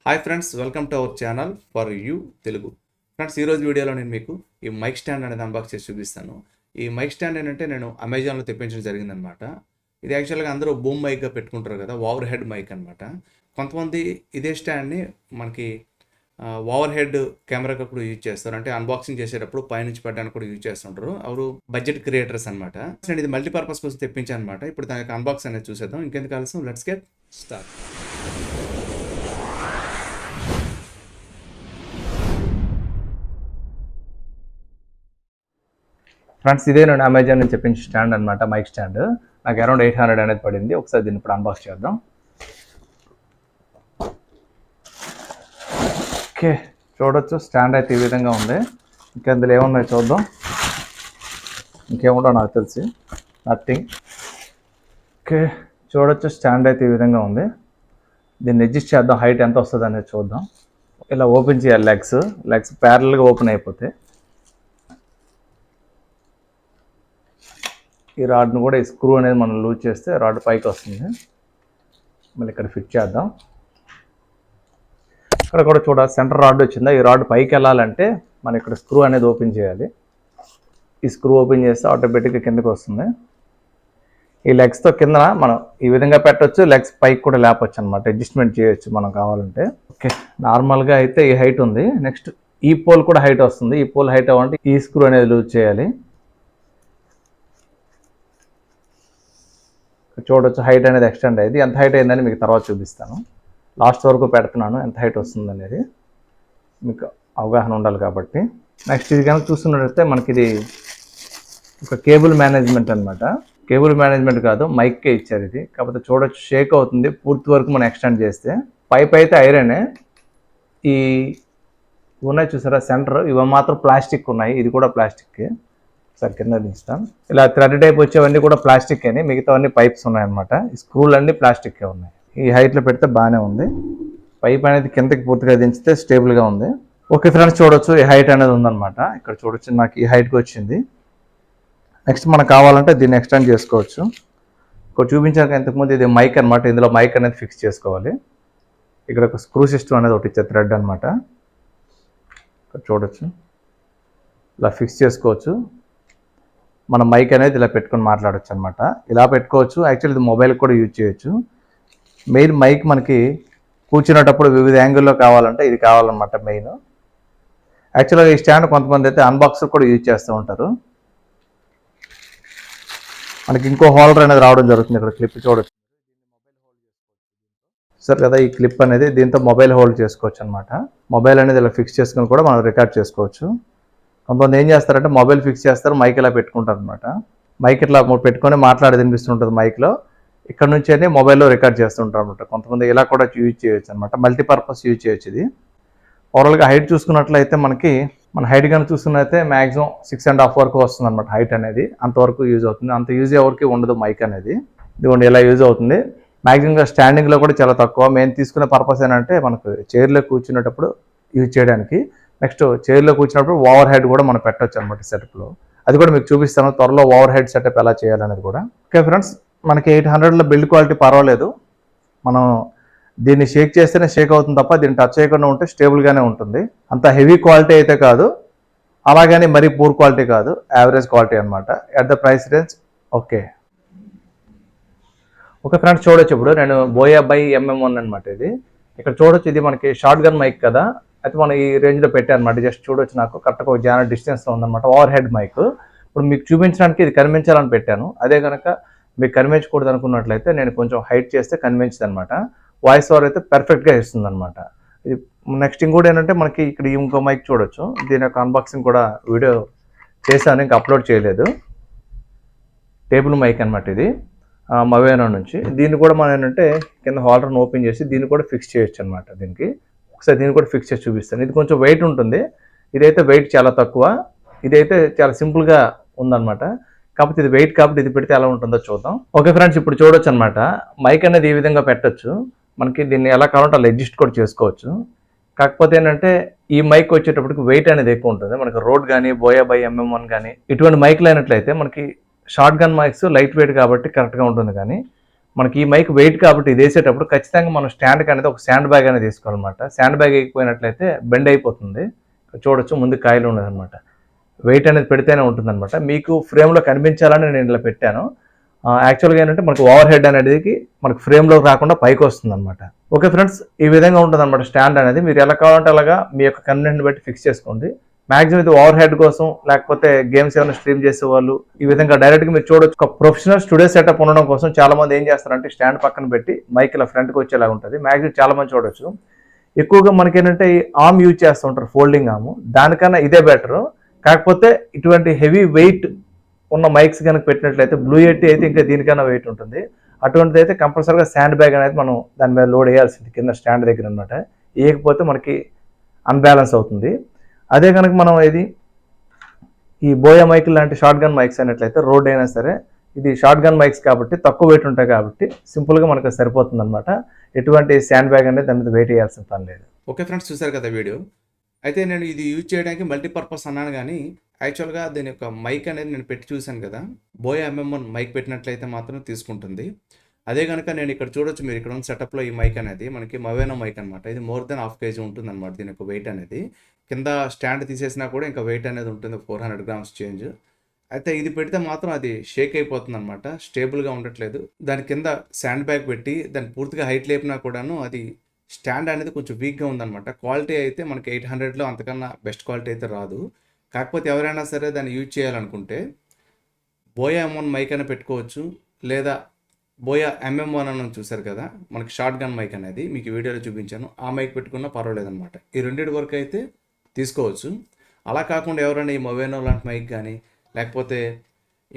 Hi friends, welcome to our channel for you Telugu. Friends, ఈరోజు వీడియోలో నేను మీకు ఈ మైక్ స్టాండ్ అనేది అన్బాక్స్ చేసి చూపిస్తాను. ఈ మైక్ స్టాండ్ ఏంటంటే నేను అమెజాన్లో తెప్పించడం జరిగిందనమాట. ఇది యాక్చువల్గా అందరూ బూమ్ మైక్గా పెట్టుకుంటారు కదా, ఓవర్ హెడ్ మైక్ అనమాట. కొంతమంది ఇదే స్టాండ్ని మనకి ఓవర్ హెడ్ కెమెరాకి కూడా యూజ్ చేస్తారు, అంటే అన్బాక్సింగ్ చేసేటప్పుడు పైనుంచి పెట్టడానికి కూడా యూజ్ చేస్తుంటారు. ఎవరు బడ్జెట్ క్రియేటర్స్ అనమాట. నేను ఇది మల్టీపర్పస్ కోసం తెప్పించాను అనమాట. ఇప్పుడు దానికి అన్బాక్స్ అనేది చూసేద్దాం. ఇంకెందుకు ఆలస్యం, లెట్స్ గెట్ స్టార్ట్. ఫ్రెండ్స్, ఇదే నేను అమెజాన్ నుంచి చెప్పించిన స్టాండ్ అనమాట, మైక్ స్టాండ్. నాకు అరౌండ్ 800 అనేది పడింది. ఒకసారి దీన్ని ఇప్పుడు అన్బాక్స్ చేద్దాం. ఓకే, చూడొచ్చు స్టాండ్ అయితే ఈ విధంగా ఉంది. ఇంకా ఇందులో ఏమున్నాయో చూద్దాం. ఇంకేముండో నాకు తెలిసి నథింగ్. ఓకే, చూడొచ్చు స్టాండ్ అయితే ఈ విధంగా ఉంది. దీన్ని అడ్జస్ట్ చేద్దాం, హైట్ ఎంత వస్తుంది అనేది చూద్దాం. ఇలా ఓపెన్ చేయాలి, లెగ్స్ ప్యారల్గా ఓపెన్ అయిపోతాయి. ఈ రాడ్ను కూడా ఈ స్క్రూ అనేది మనం లూజ్ చేస్తే రాడ్ పైకి వస్తుంది. మళ్ళీ ఇక్కడ ఫిట్ చేద్దాం. ఇక్కడ కూడా చూడాలి, సెంటర్ రాడ్ వచ్చిందా. ఈ రాడ్ పైకి వెళ్ళాలంటే మనం ఇక్కడ స్క్రూ అనేది ఓపెన్ చేయాలి. ఈ స్క్రూ ఓపెన్ చేస్తే ఆటోమేటిక్గా కిందకి వస్తుంది. ఈ లెగ్స్తో కింద మనం ఈ విధంగా పెట్టవచ్చు, లెగ్స్ పైకి కూడా లేపచ్చు అనమాట, అడ్జస్ట్మెంట్ చేయొచ్చు మనం కావాలంటే. ఓకే, నార్మల్గా అయితే ఈ హైట్ ఉంది. నెక్స్ట్ ఈ పోల్ కూడా హైట్ వస్తుంది. ఈ పోల్ హైట్ అవ్వాలంటే ఈ స్క్రూ అనేది లూజ్ చేయాలి. చూడొచ్చు హైట్ అనేది ఎక్స్టెండ్ అయ్యింది. ఎంత హైట్ అయిందని మీకు తర్వాత చూపిస్తాను. లాస్ట్ వరకు పెడుతున్నాను, ఎంత హైట్ వస్తుంది అనేది మీకు అవగాహన ఉండాలి కాబట్టి. నెక్స్ట్ ఇది కనుక చూస్తున్నట్టయితే మనకి ఇది ఒక కేబుల్ మేనేజ్మెంట్ అనమాట. కేబుల్ మేనేజ్మెంట్ కాదు, మైక్కే ఇచ్చారు ఇది. కాకపోతే చూడొచ్చు షేక్ అవుతుంది పూర్తి వరకు మనం ఎక్స్టెండ్ చేస్తే. పైప్ అయితే ఐరనే. ఈ ఉన్నాయి చూసారా సెంటర్, ఇవి మాత్రం ప్లాస్టిక్ ఉన్నాయి. ఇది కూడా ప్లాస్టిక్. సార్ కింద దించుతాను. ఇలా థ్రెడ్ టైప్ వచ్చేవన్నీ కూడా ప్లాస్టిక్ అని, మిగతావన్నీ పైప్స్ ఉన్నాయన్నమాట. ఈ స్క్రూలు అన్నీ ప్లాస్టిక్కే ఉన్నాయి. ఈ హైట్లో పెడితే బాగానే ఉంది. పైప్ అనేది కిందకి పూర్తిగా దించితే స్టేబుల్గా ఉంది. ఓకే ఫ్రెండ్స్, చూడొచ్చు ఈ హైట్ అనేది ఉందన్నమాట. ఇక్కడ చూడొచ్చు నాకు ఈ హైట్కి వచ్చింది. నెక్స్ట్ మనకు కావాలంటే దీన్ని ఎక్స్టెండ్ చేసుకోవచ్చు. ఇక్కడ చూపించాక ఇంతకుముందు ఇది మైక్ అనమాట. ఇందులో మైక్ అనేది ఫిక్స్ చేసుకోవాలి. ఇక్కడ ఒక స్క్రూ సిస్టమ్ అనేది ఒకటి ఇచ్చే థ్రెడ్ అనమాట. ఇక్కడ చూడొచ్చు ఇలా ఫిక్స్ చేసుకోవచ్చు. మన మైక్ అనేది ఇలా పెట్టుకొని మాట్లాడవచ్చు అనమాట. ఇలా పెట్టుకోవచ్చు. యాక్చువల్లీ ఇది మొబైల్ కూడా యూజ్ చేయొచ్చు. మెయిన్ మైక్ మనకి కూర్చునేటప్పుడు వివిధ యాంగిల్లో కావాలంటే ఇది కావాలన్నమాట మెయిన్. యాక్చువల్గా ఈ స్టాండ్ కొంతమంది అయితే అన్బాక్సర్ కూడా యూజ్ చేస్తూ ఉంటారు. మనకి ఇంకో హోల్డర్ అనేది రావడం జరుగుతుంది. ఇక్కడ క్లిప్ చూడొచ్చు సార్ కదా, ఈ క్లిప్ అనేది దీంతో మొబైల్ హోల్డ్ చేసుకోవచ్చు అనమాట. మొబైల్ అనేది ఇలా ఫిక్స్ చేసుకుని కూడా మనం రికార్డ్ చేసుకోవచ్చు. కొంతమంది ఏం చేస్తారంటే మొబైల్ ఫిక్స్ చేస్తారు, మైక్ ఇలా పెట్టుకుంటారు అనమాట. మైక్ ఇట్లా పెట్టుకొని మాట్లాడేది వినిపిస్తుంటుంది మైక్లో. ఇక్కడ నుంచి అని మొబైల్లో రికార్డ్ చేస్తుంటారు అనమాట. కొంతమంది ఇలా కూడా యూజ్ చేయొచ్చు అనమాట. మల్టీపర్పస్ యూజ్ చేయొచ్చు ఇది. ఓవరాల్గా హైట్ చూసుకున్నట్లయితే మనకి మన హైట్ కనుక చూసుకున్నట్లయితే మ్యాక్సిమం 6.5 వరకు వస్తుంది అనమాట. హైట్ అనేది అంతవరకు యూజ్ అవుతుంది. అంత యూజ్ ఎవరికి ఉండదు మైక్ అనేది. ఇదిగోండి ఇలా యూజ్ అవుతుంది. మ్యాక్సిమంగా స్టాండింగ్లో కూడా చాలా తక్కువ. మేము తీసుకునే పర్పస్ ఏంటంటే మనకు చైర్లో కూర్చునేటప్పుడు యూజ్ చేయడానికి. నెక్స్ట్ చైర్లో కూర్చున్నప్పుడు ఓవర్ హెడ్ కూడా మనం పెట్టవచ్చు అనమాట సెటప్లో. అది కూడా మీకు చూపిస్తాను త్వరలో, ఓవర్ హెడ్ సెటప్ ఎలా చేయాలనేది కూడా. ఓకే ఫ్రెండ్స్, మనకి 800లో బిల్డ్ క్వాలిటీ పర్వాలేదు. మనం దీన్ని షేక్ చేస్తేనే షేక్ అవుతుంది తప్ప దీన్ని టచ్ చేయకుండా ఉంటే స్టేబుల్గానే ఉంటుంది. అంత హెవీ క్వాలిటీ అయితే కాదు, అలాగని మరీ పూర్ క్వాలిటీ కాదు, యావరేజ్ క్వాలిటీ అనమాట. At the price range okay. Okay friends, చూడొచ్చు ఇప్పుడు నేను బోయా బై MM1 అనమాట ఇది. ఇక్కడ చూడొచ్చు ఇది మనకి షార్ట్ గన్ మైక్ కదా, అయితే మనం ఈ రేంజ్లో పెట్టారనమాట. జస్ట్ చూడొచ్చు నాకు కరెక్ట్గా ఒక జాన డిస్టెన్స్లో ఉందన్నమాట ఓవర్ హెడ్ మైక్. ఇప్పుడు మీకు చూపించడానికి ఇది కనిపించాలని పెట్టాను. అదే కనుక మీకు కనిపించకూడదు అనుకున్నట్లయితే నేను కొంచెం హైట్ చేస్తే కనిపించదు అనమాట. వాయిస్ ఓవర్ అయితే పర్ఫెక్ట్గా ఇస్తుంది అనమాట. ఇది నెక్స్ట్ ఇంకోటి ఏంటంటే మనకి ఇక్కడ ఇంకో మైక్ చూడొచ్చు. దీని యొక్క అన్బాక్సింగ్ కూడా వీడియో చేశాను, ఇంకా అప్లోడ్ చేయలేదు. టేబుల్ మైక్ అనమాట ఇది, మవేనో నుంచి. దీన్ని కూడా మనం ఏంటంటే కింద హోల్డర్ని ఓపెన్ చేసి దీన్ని కూడా ఫిక్స్ చేయొచ్చు అనమాట. దీనికి ఒకసారి దీన్ని కూడా ఫిక్స్ చేసి చూపిస్తాను. ఇది కొంచెం వెయిట్ ఉంటుంది, ఇదైతే వెయిట్ చాలా తక్కువ. ఇదైతే చాలా సింపుల్గా ఉందన్నమాట. కాకపోతే ఇది వెయిట్ కాబట్టి ఇది పెడితే ఎలా ఉంటుందో చూద్దాం. ఓకే ఫ్రెండ్స్, ఇప్పుడు చూడొచ్చు అనమాట. మైక్ అనేది ఈ విధంగా పెట్టచ్చు. మనకి దీన్ని ఎలా కావాలంటే అలా అడ్జస్ట్ కూడా చేసుకోవచ్చు. కాకపోతే ఏంటంటే ఈ మైక్ వచ్చేటప్పటికి వెయిట్ అనేది ఎక్కువ ఉంటుంది. మనకి రోడ్ కానీ బోయా బై MM1 కానీ ఇటువంటి మైక్లు అయినట్లయితే మనకి short gun mics light weight కాబట్టి కరెక్ట్గా ఉంటుంది. కానీ మనకి ఈ మైక్ వెయిట్ కాబట్టి ఇది వేసేటప్పుడు ఖచ్చితంగా మనం స్టాండ్కి అనేది ఒక శాండ్ బ్యాగ్ అనేది తీసుకోవాలన్నమాట. శాండ్ బ్యాగ్ వేయకపోయినట్లయితే బెండ్ అయిపోతుంది. చూడొచ్చు ముందు కాయలు ఉన్నదన్నమాట. వెయిట్ అనేది పెడితేనే ఉంటుందన్నమాట. మీకు ఫ్రేమ్లో కనిపించాలని నేను ఇలా పెట్టాను. యాక్చువల్గా ఏంటంటే మనకు ఓవర్ హెడ్ అనేది మనకు ఫ్రేమ్లో రాకుండా పైకి వస్తుంది అనమాట. ఓకే ఫ్రెండ్స్, ఈ విధంగా ఉంటుంది అనమాట స్టాండ్ అనేది. మీరు ఎలా కావాలంటే అలాగా మీ యొక్క కన్వీనియంట్ బట్టి ఫిక్స్ చేసుకోండి. మాక్సిమం ఇది ఓవర్ హెడ్ కోసం, లేకపోతే గేమ్స్ ఏమైనా స్ట్రీమ్ చేసే వాళ్ళు ఈ విధంగా డైరెక్ట్గా మీరు చూడొచ్చు. ఒక ప్రొఫెషనల్ స్టూడియో సెటప్ ఉండడం కోసం చాలా మంది ఏం చేస్తారంటే స్టాండ్ పక్కన పెట్టి మైక్ ఇలా ఫ్రంట్కి వచ్చేలాగా ఉంటుంది. మాక్సిమం చాలా మంది చూడొచ్చు. ఎక్కువగా మనకేంటంటే ఈ ఆర్మ్ యూజ్ చేస్తూ ఉంటారు, ఫోల్డింగ్ ఆర్మ్. దానికన్నా ఇదే బెటర్. కాకపోతే ఇటువంటి హెవీ వెయిట్ ఉన్న మైక్స్ కనుక పెట్టినట్లయితే బ్లూ ఎట్టి అయితే ఇంకా దీనికన్నా వెయిట్ ఉంటుంది. అటువంటిది అయితే కంపల్సరీగా శాండ్ బ్యాగ్ అనేది మనం దాని మీద లోడ్ వేయాల్సింది కింద స్టాండ్ దగ్గర అనమాట. వేయకపోతే మనకి అన్బ్యాలెన్స్ అవుతుంది. అదే కనుక మనం ఈ బోయా మైక్ లాంటి షార్ట్ గన్ మైక్స్ అయినట్లయితే రోడ్ అయినా సరే, ఇది షార్ట్ గన్ మైక్స్ కాబట్టి తక్కువ వెయిట్ ఉంటాయి కాబట్టి సింపుల్గా మనకు సరిపోతుంది అనమాట. ఎటువంటి శాండ్ బ్యాగ్ అనేది దాని మీద వెయిట్ వేయాల్సిన పని లేదు. ఓకే ఫ్రెండ్స్, చూసారు కదా వీడియో. అయితే నేను ఇది యూజ్ చేయడానికి మల్టీపర్పస్ అన్నాను, కానీ యాక్చువల్గా దీని యొక్క మైక్ అనేది నేను పెట్టి చూశాను కదా. బోయా MM1 మైక్ పెట్టినట్లయితే మాత్రం తీసుకుంటుంది. అదే కనుక నేను ఇక్కడ చూడొచ్చు, మీరు ఇక్కడ ఉన్న సెటప్లో ఈ మైక్ అనేది మనకి మవేనో మైక్ అనమాట. ఇది మోర్ దెన్ 1/2 kg ఉంటుంది అనమాట దీని యొక్క వెయిట్ అనేది. కింద స్టాండ్ తీసేసినా కూడా ఇంకా వెయిట్ అనేది ఉంటుంది, 400 grams చేంజ్. అయితే ఇది పెడితే మాత్రం అది షేక్ అయిపోతుంది అనమాట, స్టేబుల్గా ఉండట్లేదు. దాని కింద శాండ్ బ్యాగ్ పెట్టి దాన్ని పూర్తిగా హైట్ లేపినా కూడాను అది స్టాండ్ అనేది కొంచెం వీక్గా ఉందన్నమాట. క్వాలిటీ అయితే మనకి 800లో అంతకన్నా బెస్ట్ క్వాలిటీ అయితే రాదు. కాకపోతే ఎవరైనా సరే దాన్ని యూజ్ చేయాలనుకుంటే బోయా M1 మైక్ అయినా పెట్టుకోవచ్చు, లేదా బోయా MM1 అని చూసారు కదా మనకి షార్ట్ గన్ మైక్ అనేది, మీకు వీడియోలో చూపించాను. ఆ మైక్ పెట్టుకున్నా పర్వాలేదన్నమాట. ఈ రెండింటి వరకు అయితే తీసుకోవచ్చు. అలా కాకుండా ఎవరైనా ఈ మొవేనో లాంటి మైక్ కానీ, లేకపోతే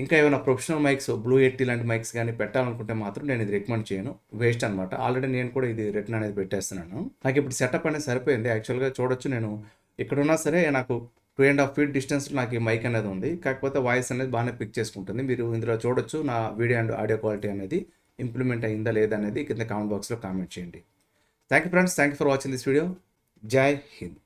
ఇంకా ఏమైనా ప్రొఫెషనల్ మైక్స్ బ్లూ ఎట్టి లాంటి మైక్స్ కానీ పెట్టాలనుకుంటే మాత్రం నేను ఇది రికమెండ్ చేయను, వేస్ట్ అనమాట. ఆల్రెడీ నేను కూడా ఇది రిటర్న్ అనేది పెట్టేస్తున్నాను. నాకు ఇప్పుడు సెటప్ అనేది సరిపోయింది. యాక్చువల్గా చూడొచ్చు, నేను ఇక్కడున్నా సరే నాకు 2.5 feet డిస్టెన్స్లో నాకు ఈ మైక్ అనేది ఉంది. కాకపోతే వాయిస్ అనేది బాగానే పిక్ చేసుకుంటుంది. మీరు ఇందులో చూడొచ్చు నా వీడియో అండ్ ఆడియో క్వాలిటీ అనేది ఇంప్లిమెంట్ అయిందా లేదా అనేది కింద కామెంట్ బాక్స్లో కామెంట్ చేయండి. Thank you friends, thank you for watching this video. జై హింద్.